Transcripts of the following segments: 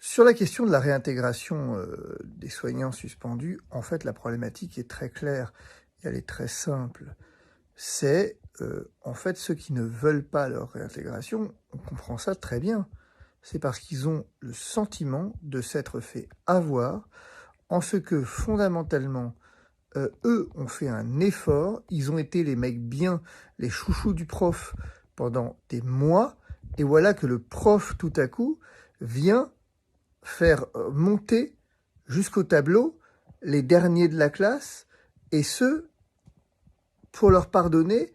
Sur la question de la réintégration des soignants suspendus, en fait, la problématique est très claire et elle est très simple. C'est, en fait, ceux qui ne veulent pas leur réintégration, on comprend ça très bien. C'est parce qu'ils ont le sentiment de s'être fait avoir en ce que, fondamentalement, eux ont fait un effort, ils ont été les mecs bien, les chouchous du prof pendant des mois, et voilà que le prof, tout à coup, vient faire monter jusqu'au tableau les derniers de la classe, et ce, pour leur pardonner,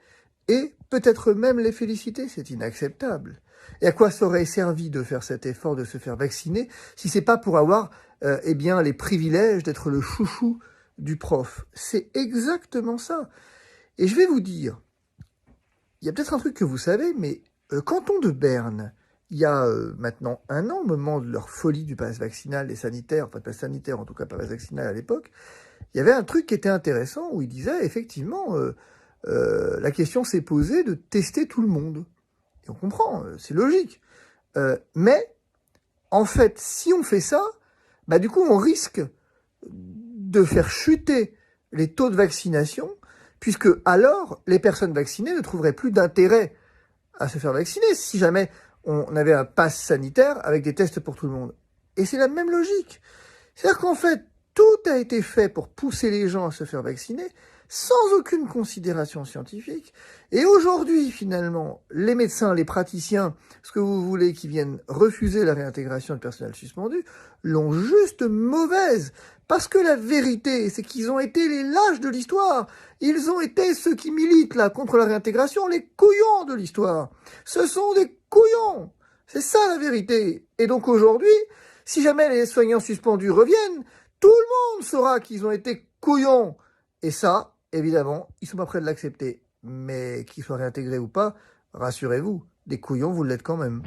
et peut-être même les féliciter. C'est inacceptable. Et à quoi ça aurait servi de faire cet effort de se faire vacciner si c'est pas pour avoir eh bien, les privilèges d'être le chouchou du prof? C'est exactement ça. Et je vais vous dire, il y a peut-être un truc que vous savez, mais canton de Berne, il y a maintenant 1 an, au moment de leur folie du pass vaccinal, des sanitaires, enfin pas sanitaire, en tout cas pas pass vaccinal à l'époque, il y avait un truc qui était intéressant où il disait effectivement, la question s'est posée de tester tout le monde. Et on comprend, c'est logique. Mais en fait, si on fait ça, bah du coup on risque de faire chuter les taux de vaccination, puisque alors les personnes vaccinées ne trouveraient plus d'intérêt à se faire vacciner si jamais on avait un pass sanitaire avec des tests pour tout le monde. Et c'est la même logique. C'est-à-dire qu'en fait, tout a été fait pour pousser les gens à se faire vacciner sans aucune considération scientifique. Et aujourd'hui, finalement, les médecins, les praticiens, ce que vous voulez, qui viennent refuser la réintégration de personnel suspendu, l'ont juste mauvaise. Parce que la vérité, c'est qu'ils ont été les lâches de l'histoire. Ils ont été ceux qui militent là contre la réintégration, les couillons de l'histoire. Ce sont des couillons. C'est ça la vérité. Et donc aujourd'hui, si jamais les soignants suspendus reviennent, tout le monde saura qu'ils ont été couillons. Et ça, évidemment, ils sont pas prêts de l'accepter. Mais qu'ils soient réintégrés ou pas, rassurez-vous, des couillons, vous l'êtes quand même.